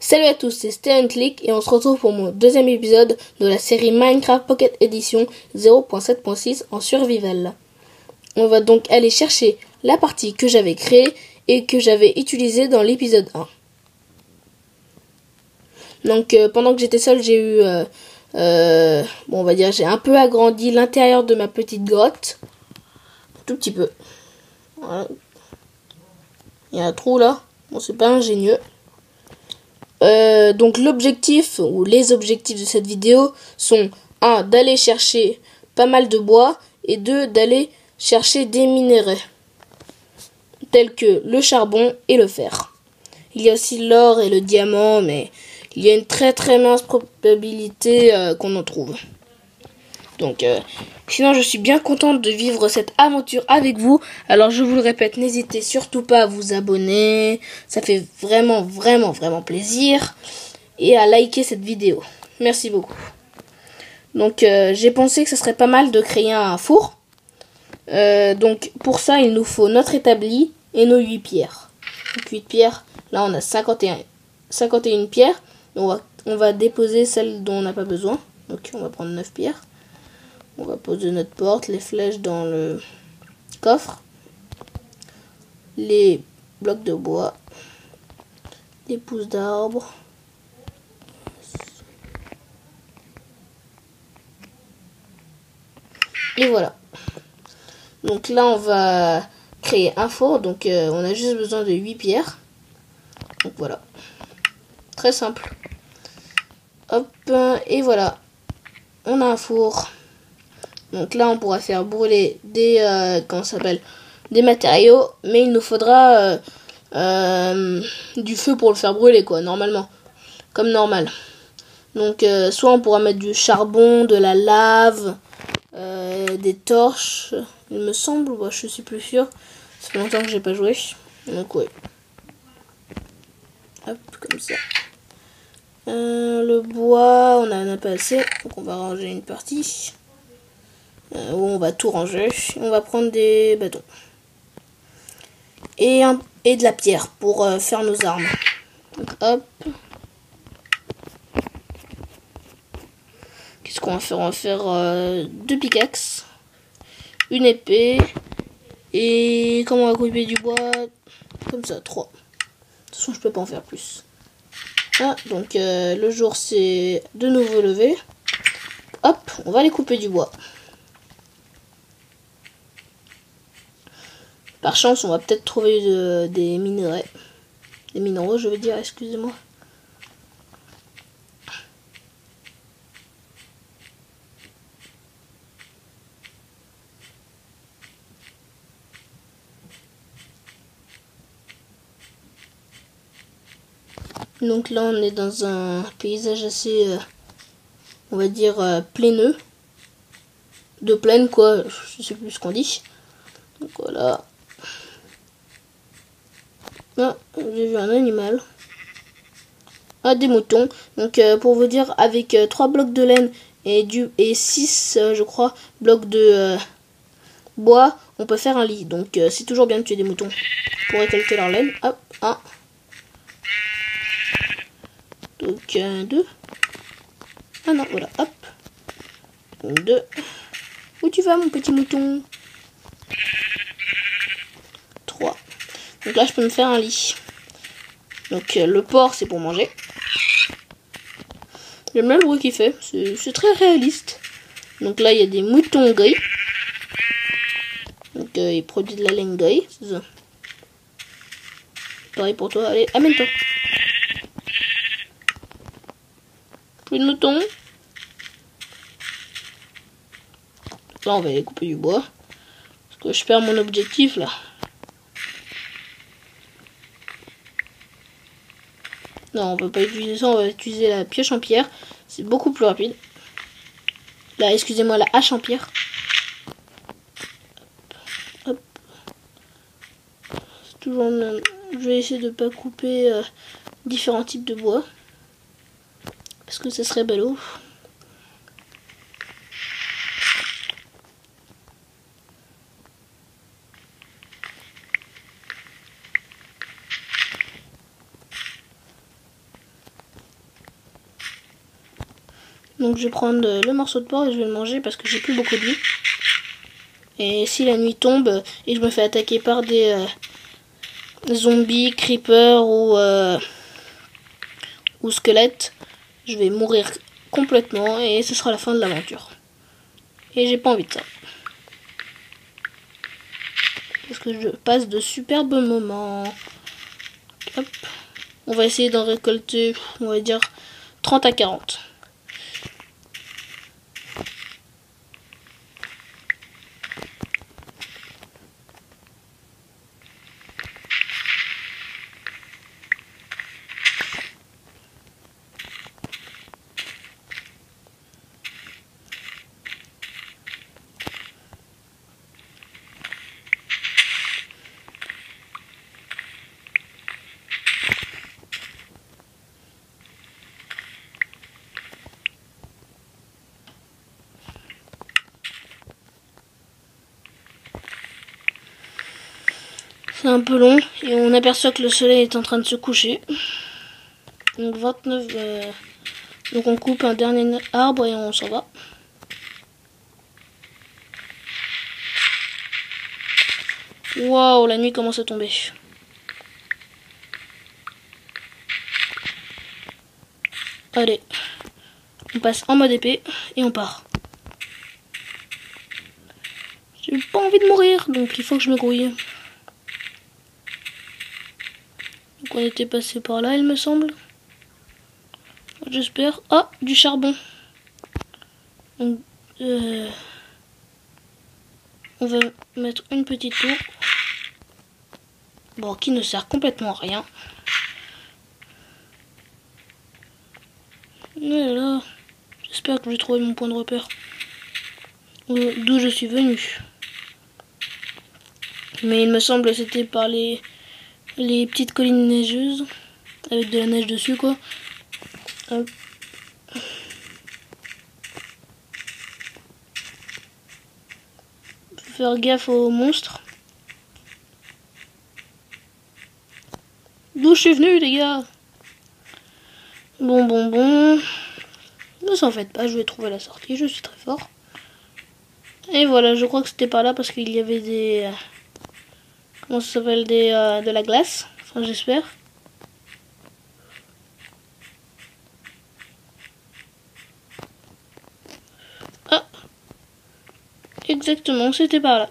Salut à tous, c'est StayOnClick et on se retrouve pour mon deuxième épisode de la série Minecraft Pocket Edition 0.7.6 en survival. On va donc aller chercher la partie que j'avais créée et que j'avais utilisée dans l'épisode 1. Donc pendant que j'étais seule, j'ai eu, on va dire, j'ai un peu agrandi l'intérieur de ma petite grotte. Un tout petit peu. Voilà. Il y a un trou là. Bon, c'est pas ingénieux. Donc l'objectif ou les objectifs de cette vidéo sont 1. D'aller chercher pas mal de bois et 2. D'aller chercher des minerais tels que le charbon et le fer. Il y a aussi l'or et le diamant, mais il y a une très très mince probabilité qu'on en trouve. Donc sinon je suis bien contente de vivre cette aventure avec vous. Alors je vous le répète, n'hésitez surtout pas à vous abonner, ça fait vraiment plaisir, et à liker cette vidéo. Merci beaucoup. Donc j'ai pensé que ce serait pas mal de créer un four. Donc pour ça il nous faut notre établi et nos 8 pierres. Donc 8 pierres, là on a 51 pierres. On va déposer celles dont on n'a pas besoin. Donc on va prendre 9 pierres. On va poser notre porte, les flèches dans le coffre, les blocs de bois, les pousses d'arbres, et voilà. Donc là on va créer un four, donc on a juste besoin de 8 pierres. Donc voilà, très simple. Hop, et voilà, on a un four. Donc là on pourra faire brûler des des matériaux, mais il nous faudra du feu pour le faire brûler, quoi, normalement, comme normal. Donc soit on pourra mettre du charbon, de la lave, des torches, il me semble, bah, je suis plus sûre, ça fait longtemps que j'ai pas joué. Donc ouais, hop, comme ça. Le bois, on en a pas assez, donc on va ranger une partie. Où on va tout ranger. On va prendre des bâtons et de la pierre pour faire nos armes. Donc hop. Qu'est-ce qu'on va faire? On va faire 2 pickaxes, une épée, et comment on va couper du bois? Comme ça, 3. De toute façon, je peux pas en faire plus. Ah, donc le jour c'est de nouveau levé. Hop, on va aller couper du bois. Par chance, on va peut-être trouver des minerais. Des minéraux, je veux dire, excusez-moi. Donc là, on est dans un paysage assez, on va dire, plaineux. De plaine, quoi, je sais plus ce qu'on dit. Donc voilà. Ah, j'ai vu un animal. Ah, des moutons. Donc pour vous dire, avec 3 blocs de laine et 6, je crois, blocs de bois, on peut faire un lit. Donc c'est toujours bien de tuer des moutons pour récolter leur laine. Hop, 1. Donc 2. Ah non, voilà, hop. Donc 2. Où tu vas, mon petit mouton? 3. Donc là, je peux me faire un lit. Donc le porc, c'est pour manger. J'aime bien le bruit qu'il fait. C'est très réaliste. Donc là, il y a des moutons gris. Donc il produit de la laine gris. C'est ça. Pareil pour toi. Allez, amène-toi. Plus de moutons. Là, on va aller couper du bois. Parce que je perds mon objectif, là. Non, on va pas utiliser ça, on va utiliser la pioche en pierre. C'est beaucoup plus rapide. Là, excusez-moi, la hache en pierre. Hop. C'est toujours même. Je vais essayer de pas couper différents types de bois. Parce que ça serait ballot. Donc je vais prendre le morceau de porc et je vais le manger parce que j'ai plus beaucoup de vie. Et si la nuit tombe et que je me fais attaquer par des zombies, creepers ou squelettes, je vais mourir complètement et ce sera la fin de l'aventure. Et j'ai pas envie de ça. Parce que je passe de superbes moments. Hop. On va essayer d'en récolter, on va dire, 30 à 40. C'est un peu long et on aperçoit que le soleil est en train de se coucher. Donc 29. Donc on coupe un dernier arbre et on s'en va. Waouh, la nuit commence à tomber. Allez, on passe en mode épée et on part. J'ai pas envie de mourir, donc il faut que je me grouille. Donc on était passé par là, il me semble. J'espère. Ah, du charbon. Donc, on va mettre une petite tour. Bon, qui ne sert complètement à rien. Voilà. J'espère que je vais trouver mon point de repère. D'où je suis venu. Mais il me semble que c'était par les petites collines neigeuses. Avec de la neige dessus, quoi. Hop. Faut faire gaffe aux monstres. D'où je suis venu, les gars? Bon. Ne s'en faites pas, je vais trouver la sortie, je suis très fort. Et voilà, je crois que c'était par là parce qu'il y avait des... comment ça s'appelle, de la glace. Enfin, j'espère. Ah, exactement, c'était par là.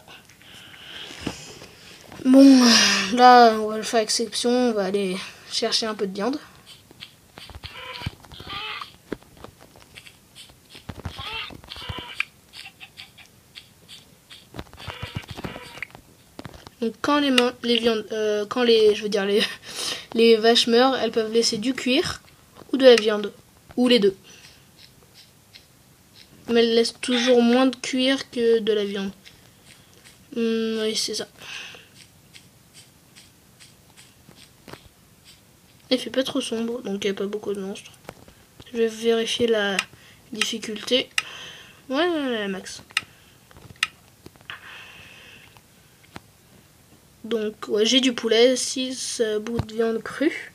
Bon, là, on va le faire exception. On va aller chercher un peu de viande. Donc quand les viandes, quand les, je veux dire les vaches meurent, elles peuvent laisser du cuir ou de la viande, ou les deux. Mais elles laissent toujours moins de cuir que de la viande. Oui, c'est ça. Il fait pas trop sombre, donc il n'y a pas beaucoup de monstres. Je vais vérifier la difficulté. Ouais, max. Donc, ouais, j'ai du poulet, 6 bouts de viande crue.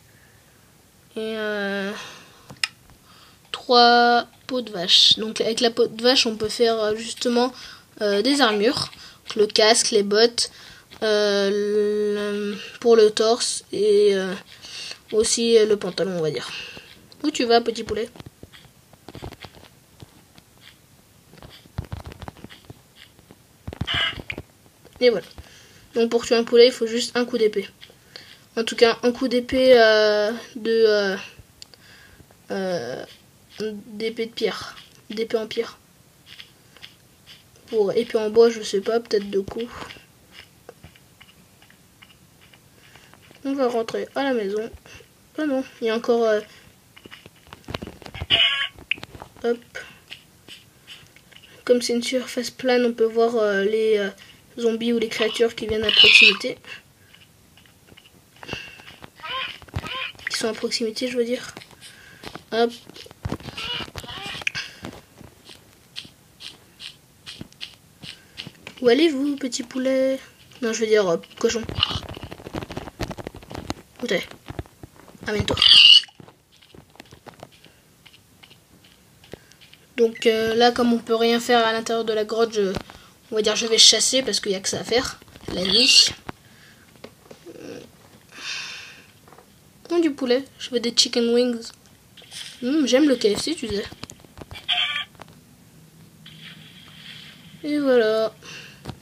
Et 3 peaux de vache. Donc, avec la peau de vache, on peut faire justement des armures. Donc, le casque, les bottes, pour le torse et aussi le pantalon, on va dire. Où tu vas, petit poulet? Et voilà. Donc pour tuer un poulet, il faut juste un coup d'épée. En tout cas, un coup d'épée d'épée de pierre. D'épée en pierre. Pour épée en bois, je sais pas, peut-être 2 coups. On va rentrer à la maison. Ah non, il y a encore... hop. Comme c'est une surface plane, on peut voir les zombies ou les créatures qui viennent à proximité. Qui sont à proximité, je veux dire. Hop. Où allez-vous, petit poulet? Non, je veux dire cochon. Où t'es? Amène-toi. Donc là, comme on peut rien faire à l'intérieur de la grotte, on va dire je vais chasser parce qu'il n'y a que ça à faire la nuit. Du poulet, je veux des chicken wings. J'aime le KFC, tu sais. Et voilà.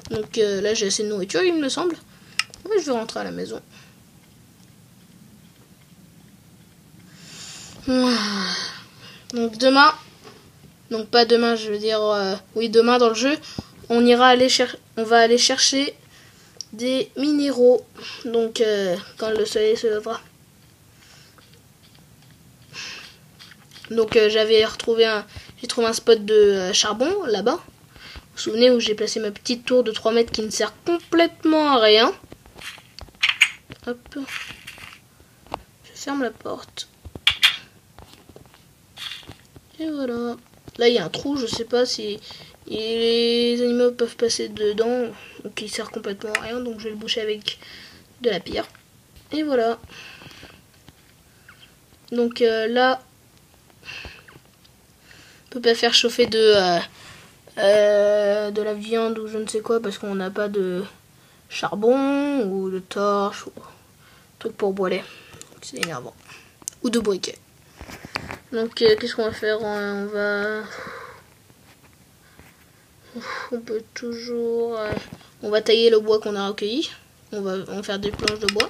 Donc là j'ai assez de nourriture, il me semble. Ouais, je vais rentrer à la maison. Donc demain, donc pas demain, je veux dire oui, demain dans le jeu, on va aller chercher des minéraux. Donc quand le soleil se lèvera. Donc j'ai trouvé un spot de charbon là-bas. Vous vous souvenez où j'ai placé ma petite tour de 3 mètres qui ne sert complètement à rien. Hop. Je ferme la porte. Et voilà. Là il y a un trou, je sais pas si les animaux peuvent passer dedans. Donc il sert complètement à rien. Donc je vais le boucher avec de la pierre. Et voilà. Donc là, on peut pas faire chauffer de la viande ou je ne sais quoi parce qu'on n'a pas de charbon ou de torche ou truc pour brûler. C'est énervant. Ou de briquet. Donc qu'est-ce qu'on va faire? On peut toujours on va tailler le bois qu'on a recueilli. On va faire des planches de bois.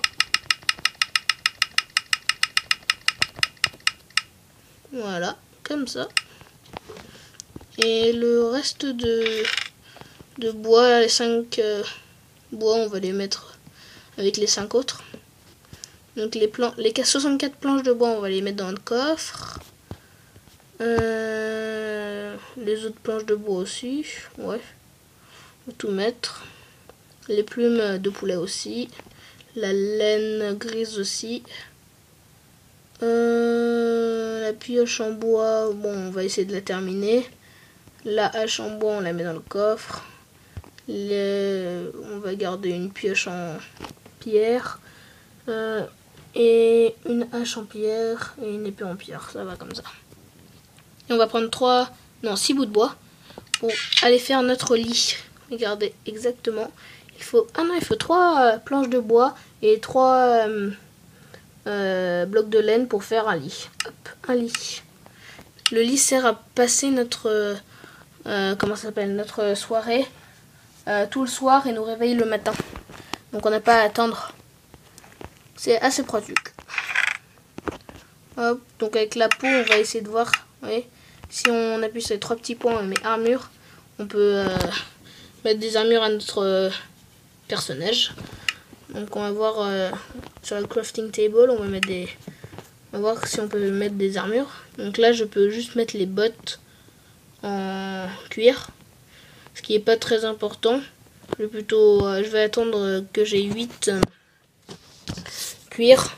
Voilà, comme ça. Et le reste de bois, les 5 bois, on va les mettre avec les 5 autres. Donc les 64 planches de bois, on va les mettre dans le coffre. Les autres planches de bois aussi, ouais. On va tout mettre. Les plumes de poulet aussi. La laine grise aussi. La pioche en bois, bon, on va essayer de la terminer. La hache en bois, on la met dans le coffre. On va garder une pioche en pierre. Et une hache en pierre et une épée en pierre, ça va comme ça. Et on va prendre 6 bouts de bois pour aller faire notre lit. Regardez exactement. Il faut 3 planches de bois et 3 blocs de laine pour faire un lit. Hop, un lit. Le lit sert à passer notre notre soirée tout le soir et nous réveiller le matin. Donc on n'a pas à attendre. C'est assez pratique. Hop, donc avec la peau, on va essayer de voir. Oui, si on appuie sur les 3 petits points, on met armure. On peut mettre des armures à notre personnage. Donc on va voir sur le crafting table, on va voir si on peut mettre des armures. Donc là, je peux juste mettre les bottes en cuir, ce qui est pas très important. Je vais attendre que j'ai 8 cuir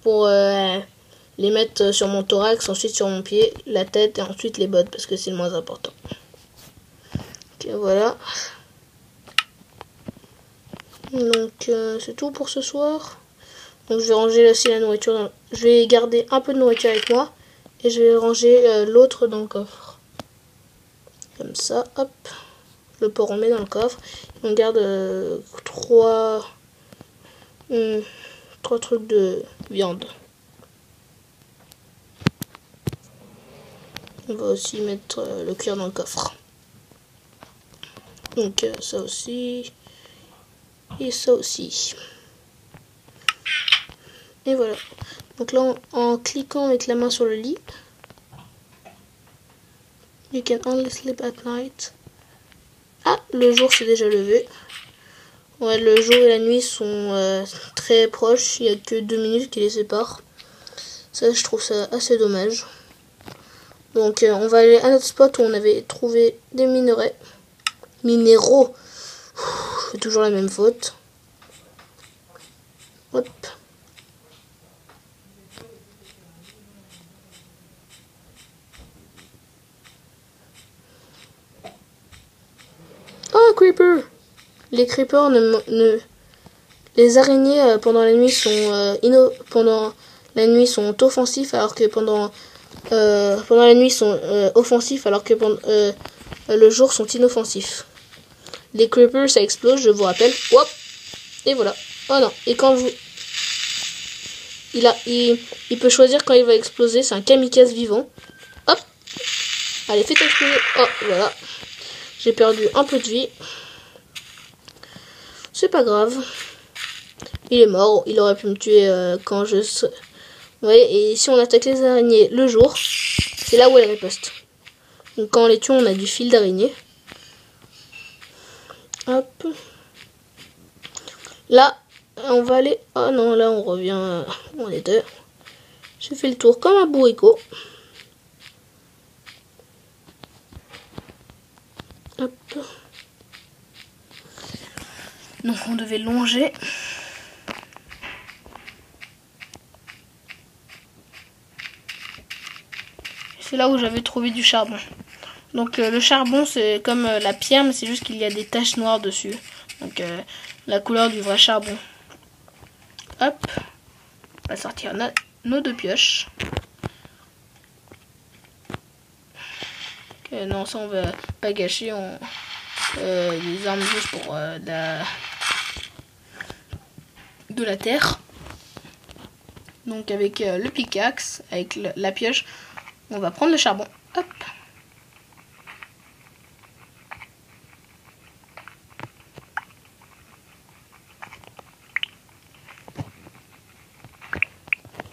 pour les mettre sur mon thorax, ensuite sur mon pied, la tête et ensuite les bottes parce que c'est le moins important. Ok, voilà. Donc c'est tout pour ce soir. Donc je vais ranger aussi la nourriture. Je vais garder un peu de nourriture avec moi et je vais ranger l'autre dans le coffre. Comme ça, hop. Le porc on met dans le coffre. On garde 3 trucs de viande. On va aussi mettre le cuir dans le coffre. Donc ça aussi. Et ça aussi. Et voilà. Donc là, en cliquant avec la main sur le lit, you can only sleep at night. Ah, le jour s'est déjà levé. Ouais, le jour et la nuit sont très proches. Il n'y a que 2 minutes qui les séparent. Ça, je trouve ça assez dommage. Donc, on va aller à notre spot où on avait trouvé des minéraux. Je fais toujours la même faute. Hop. Oh, creeper! Les creepers les araignées pendant la nuit sont offensifs alors que pendant pendant la nuit sont offensifs alors que pendant le jour sont inoffensifs. Les creepers ça explose, je vous rappelle. Hop. Et voilà. Oh non. Et quand vous... Il peut choisir quand il va exploser. C'est un kamikaze vivant. Hop. Allez, faites exploser. Oh, voilà. J'ai perdu un peu de vie. C'est pas grave. Il est mort. Il aurait pu me tuer quand je... Vous voyez, et si on attaque les araignées le jour, c'est là où elles ripostent. Donc quand on les tue, on a du fil d'araignée. Hop. Là, on va aller... Oh non, là, on revient... On est deux. J'ai fait le tour comme un bourricot. Hop. Donc, on devait longer. C'est là où j'avais trouvé du charbon. Donc, le charbon, c'est comme la pierre, mais c'est juste qu'il y a des taches noires dessus. Donc, la couleur du vrai charbon. Hop. On va sortir nos deux pioches. Okay, non, ça on va pas gâcher. Les armes juste pour de la terre. Donc avec le pickaxe, avec la pioche, on va prendre le charbon. Hop.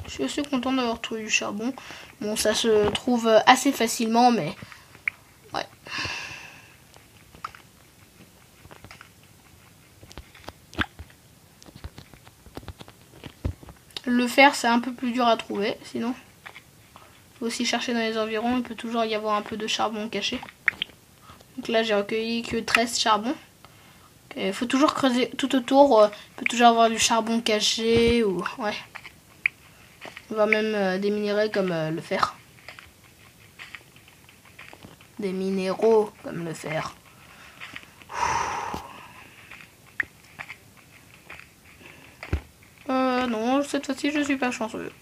Je suis assez content d'avoir trouvé du charbon. Bon, ça se trouve assez facilement, mais ouais. Le fer, c'est un peu plus dur à trouver, sinon. Il faut aussi chercher dans les environs, il peut toujours y avoir un peu de charbon caché. Donc là, j'ai recueilli que 13 charbons. Il faut toujours creuser tout autour, il peut toujours avoir du charbon caché, ou ouais. On va même des minéraux comme le fer. Des minéraux comme le fer. Non, cette fois-ci, je suis pas chanceux.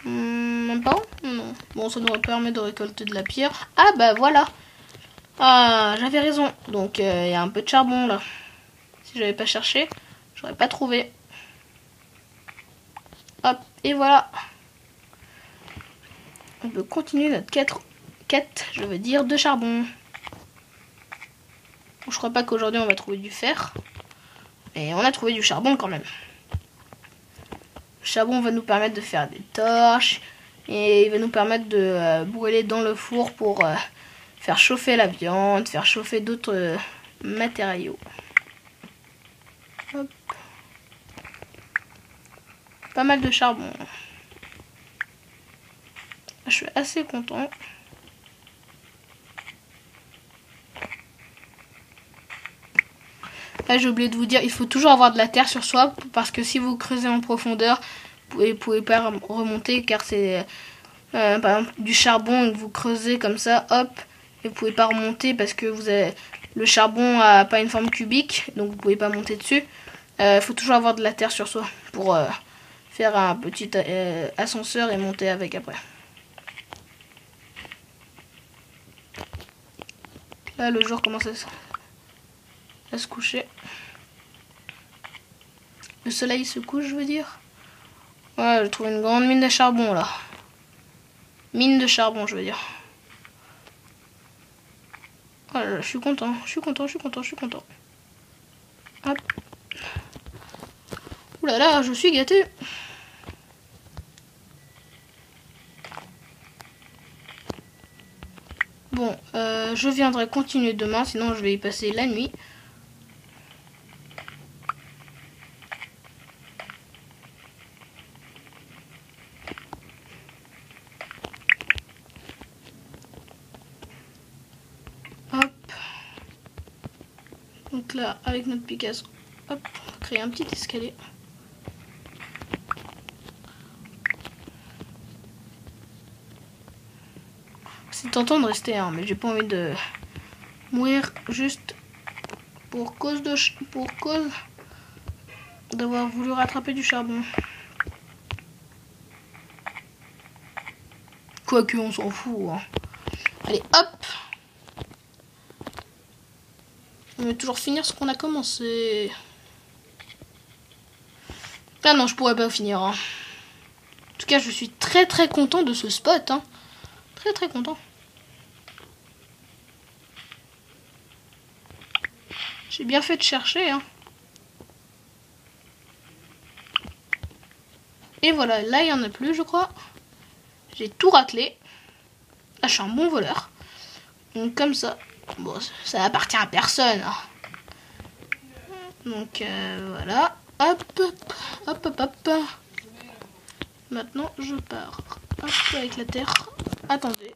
Même pas? Non. Bon, ça nous permet de récolter de la pierre. Ah, bah voilà. Ah, j'avais raison. Donc, il y a un peu de charbon, là. Si j'avais pas cherché, j'aurais pas trouvé. Hop, et voilà. On peut continuer notre quête, je veux dire, de charbon. Bon, je crois pas qu'aujourd'hui on va trouver du fer. Mais on a trouvé du charbon quand même. Le charbon va nous permettre de faire des torches. Et il va nous permettre de brûler dans le four pour faire chauffer la viande, faire chauffer d'autres matériaux. Hop. Pas mal de charbon. Je suis assez content. Là, j'ai oublié de vous dire, il faut toujours avoir de la terre sur soi, parce que si vous creusez en profondeur, vous pouvez pas remonter, car c'est par exemple du charbon, et que vous creusez comme ça, hop, et vous pouvez pas remonter parce que le charbon a pas une forme cubique, donc vous pouvez pas monter dessus. Il faut toujours avoir de la terre sur soi pour faire un petit ascenseur et monter avec après. Là, le jour commence à se coucher. Le soleil se couche, je veux dire. Ouais, j'ai trouvé une grande mine de charbon, là. Mine de charbon, je veux dire. Oh là là, je suis content, je suis content, je suis content, je suis content. Hop. Ouh là là, je suis gâté. Bon, je viendrai continuer demain, sinon je vais y passer la nuit. Hop. Donc là, avec notre Picasso, hop, on va créer un petit escalier. C'est tentant de rester, hein, mais j'ai pas envie de mourir juste pour cause d'avoir voulu rattraper du charbon. Quoique, on s'en fout. Hein. Allez, hop. On va toujours finir ce qu'on a commencé. Ah non, je pourrais pas finir. Hein. En tout cas, je suis très très content de ce spot. Hein. Très très content. J'ai bien fait de chercher. Hein. Et voilà, là il n'y en a plus, je crois. J'ai tout raclé. Là, je suis un bon voleur. Donc comme ça. Bon, ça appartient à personne. Hein. Donc voilà. Hop, hop, hop, hop, hop. Maintenant, je pars. Hop, avec la terre. Attendez.